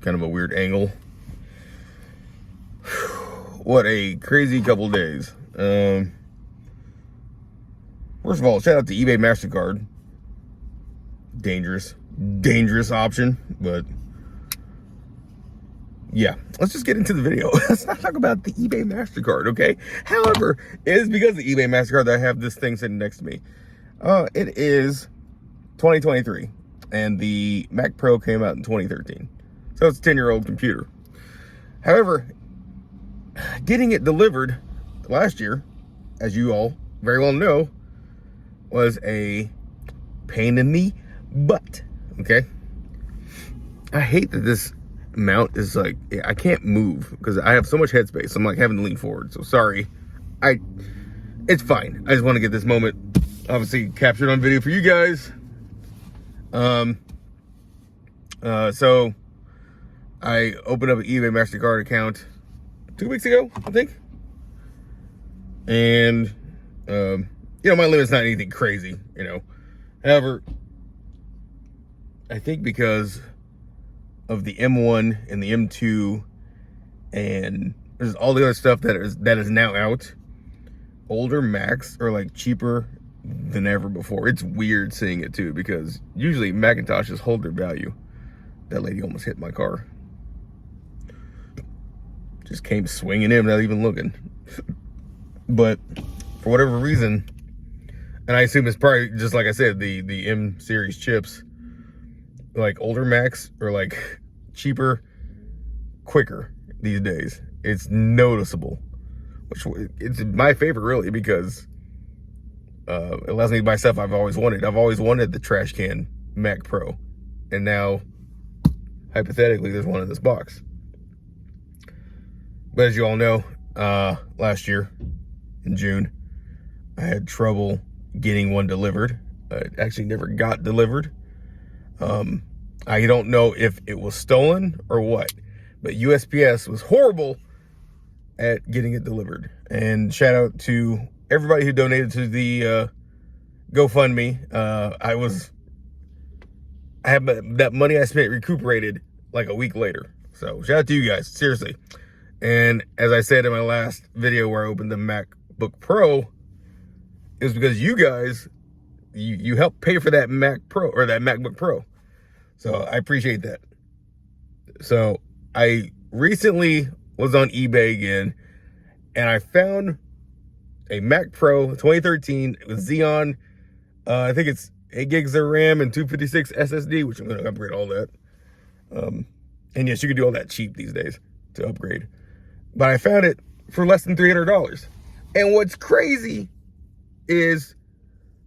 kind of a weird angle. What a crazy couple days. First of all, shout out to eBay MasterCard. Dangerous option, but yeah, let's just get into the video. Let's not talk about the eBay MasterCard, okay? However, it is because of the eBay MasterCard that I have this thing sitting next to me. It is 2023, and the Mac Pro came out in 2013. So it's a 10-year-old computer. However, getting it delivered last year, as you all very well know, was a pain in the butt, okay? I hate that this mount is like, I can't move because I have so much headspace. I'm like having to lean forward, so sorry. It's fine. I just want to get this moment obviously captured on video for you guys. So I opened up an eBay MasterCard account 2 weeks ago, I think. And, you know, my limit's not anything crazy, you know. However, I think because of the M1 and the M2 and there's all the other stuff that is now out, older Macs are like cheaper than ever before. It's weird seeing it too, because usually Macintoshes hold their value. That lady almost hit my car. Just came swinging in without even looking. But for whatever reason, and I assume it's probably just like I said, the M series chips, like older Macs are like cheaper, quicker these days. It's noticeable, which it's my favorite really, because it allows me to buy stuff I've always wanted. I've always wanted the trash can Mac Pro, and now hypothetically there's one in this box. But as you all know, last year in June, I had trouble getting one delivered. It actually never got delivered. I don't know if it was stolen or what, but USPS was horrible at getting it delivered. And shout out to everybody who donated to the GoFundMe. I have that money I spent recuperated like a week later. So shout out to you guys, seriously. And as I said in my last video where I opened the MacBook Pro, it was because you guys, you helped pay for that Mac Pro, or that MacBook Pro. So I appreciate that. So I recently was on eBay again, and I found a Mac Pro 2013 with Xeon. I think it's 8 gigs of RAM and 256 SSD, which I'm going to upgrade all that. And yes, you can do all that cheap these days to upgrade. But I found it for less than $300. And what's crazy is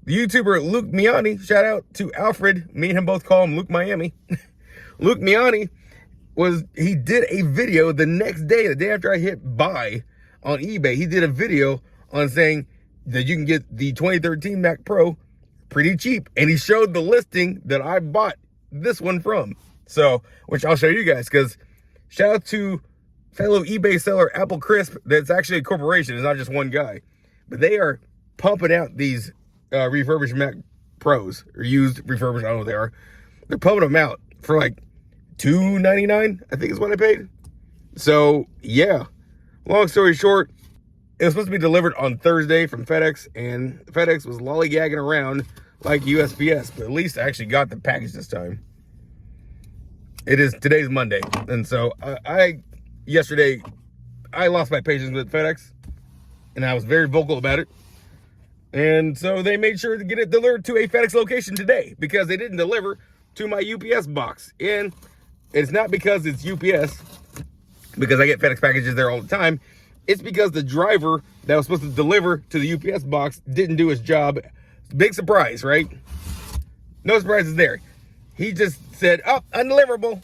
the YouTuber Luke Miani, shout out to Alfred, me and him both call him Luke Miami. Luke Miani, he did a video the next day, the day after I hit buy on eBay. He did a video on saying that you can get the 2013 Mac Pro pretty cheap. And he showed the listing that I bought this one from. So, which I'll show you guys, because shout out to fellow eBay seller Apple Crisp. That's actually a corporation. It's not just one guy. But they are pumping out these refurbished Mac Pros, or used refurbished, I don't know what they are. They're pumping them out for like $299, I think is what I paid. So yeah, long story short, it was supposed to be delivered on Thursday from FedEx, and FedEx was lollygagging around like USPS, but at least I actually got the package this time. Today's Monday, and so yesterday I lost my patience with FedEx, and I was very vocal about it. And so they made sure to get it delivered to a FedEx location today, because they didn't deliver to my UPS box. And it's not because it's UPS, because I get FedEx packages there all the time. It's because the driver that was supposed to deliver to the UPS box didn't do his job. Big surprise, right? No surprises there. He just said, oh, undeliverable.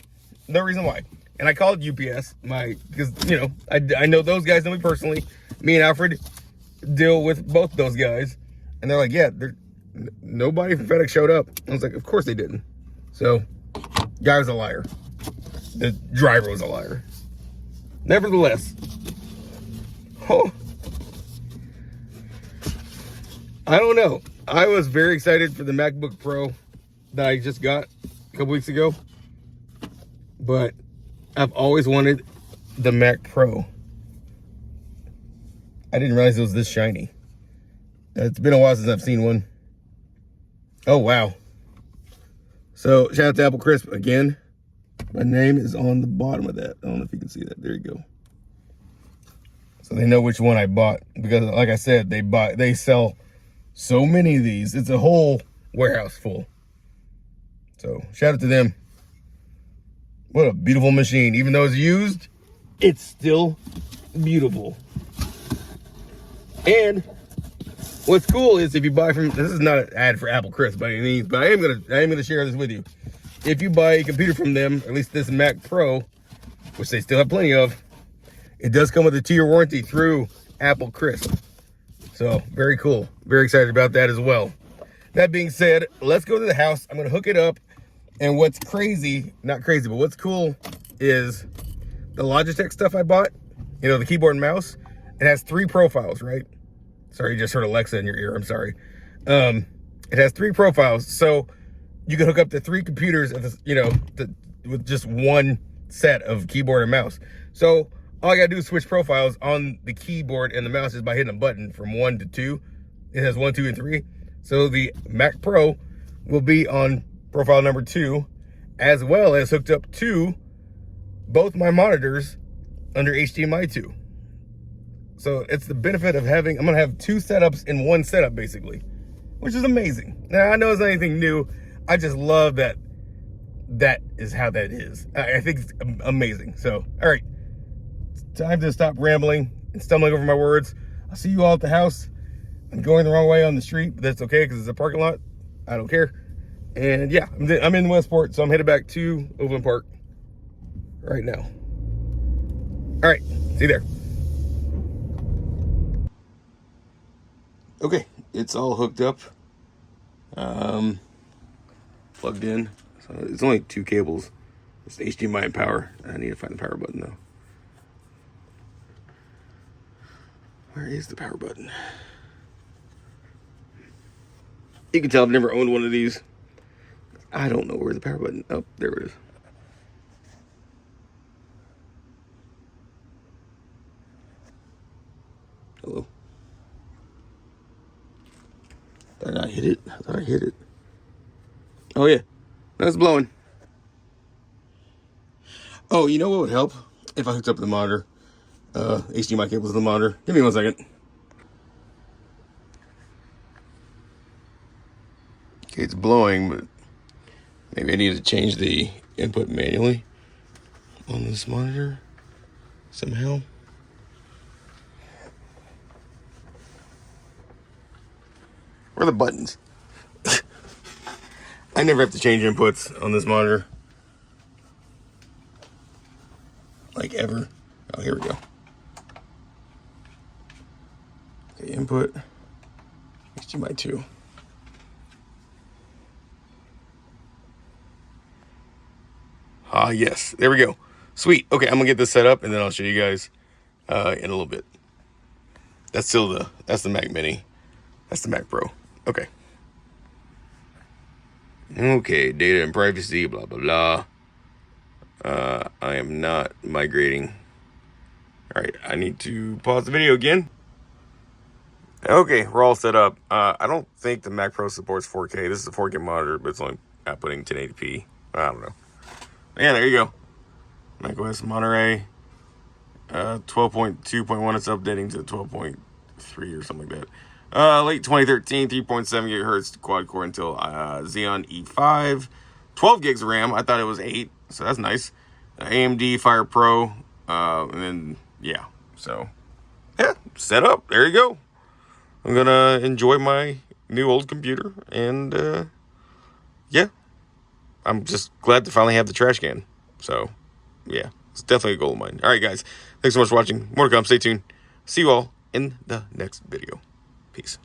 No reason why. And I called UPS, because, you know, I know those guys know me personally. Me and Alfred deal with both those guys, and they're like, yeah, nobody from FedEx showed up. I was like, of course they didn't. So guy was a liar. The driver was a liar. Nevertheless, I don't know, I was very excited for the MacBook Pro that I just got a couple weeks ago, but I've always wanted the Mac Pro. I didn't realize it was this shiny. It's been a while since I've seen one. Oh, wow. So, shout out to Apple Crisp again. My name is on the bottom of that. I don't know if you can see that. There you go. So they know which one I bought. Because, like I said, they sell so many of these. It's a whole warehouse full. So, shout out to them. What a beautiful machine. Even though it's used, it's still beautiful. And what's cool is if you buy from, this is not an ad for Apple Crisp by any means, but I am gonna share this with you. If you buy a computer from them, at least this Mac Pro, which they still have plenty of, it does come with a 2-year warranty through Apple Crisp. So very cool. Very excited about that as well. That being said, let's go to the house. I'm gonna hook it up. And what's crazy, not crazy, but what's cool is the Logitech stuff I bought, you know, the keyboard and mouse, it has 3 profiles, right? Sorry, you just heard Alexa in your ear, I'm sorry. It has 3 profiles, so you can hook up to 3 computers, at this, you know, with just one set of keyboard and mouse. So all I gotta do is switch profiles on the keyboard and the mouse just by hitting a button from 1 to 2. It has 1, 2, and 3. So the Mac Pro will be on profile number 2, as well as hooked up to both my monitors under HDMI 2. So it's the benefit of having, I'm gonna have 2 setups in one setup basically, which is amazing. Now I know it's not anything new. I just love that that is how that is. I think it's amazing. So, all right, it's time to stop rambling and stumbling over my words. I'll see you all at the house. I'm going the wrong way on the street, but that's okay because it's a parking lot. I don't care. And yeah, I'm in Westport, so I'm headed back to Overland Park right now. All right, see you there. Okay, it's all hooked up, plugged in. So it's only 2 cables. It's HDMI and power. I need to find the power button though. Where is the power button? You can tell I've never owned one of these. I don't know where the power button. Oh, there it is. Hello. Did I hit it? I thought I hit it. Oh yeah, that's blowing. Oh, you know what would help? If I hooked up the monitor. HDMI cables to the monitor. Give me 1 second. Okay, it's blowing, but maybe I need to change the input manually on this monitor somehow. Where are the buttons? I never have to change inputs on this monitor. Like ever. Oh, here we go. Okay, input. HDMI 2. Ah, yes. There we go. Sweet. Okay, I'm gonna get this set up and then I'll show you guys in a little bit. That's the Mac Mini. That's the Mac Pro. Okay. Okay, data and privacy, blah, blah, blah. I am not migrating. All right, I need to pause the video again. Okay, we're all set up. I don't think the Mac Pro supports 4K. This is a 4K monitor, but it's only outputting 1080p. I don't know. Yeah, there you go. macOS Monterey. 12.2.1. It's updating to 12.3 or something like that. Late 2013, 3.7 gigahertz quad core Intel Xeon E5, 12 gigs of RAM. I thought it was 8, so that's nice. AMD Fire Pro, and then yeah, so yeah, set up. There you go. I'm gonna enjoy my new old computer, and yeah, I'm just glad to finally have the trash can. So yeah, it's definitely a goal of mine. All right, guys, thanks so much for watching. More to come. Stay tuned. See you all in the next video. Peace.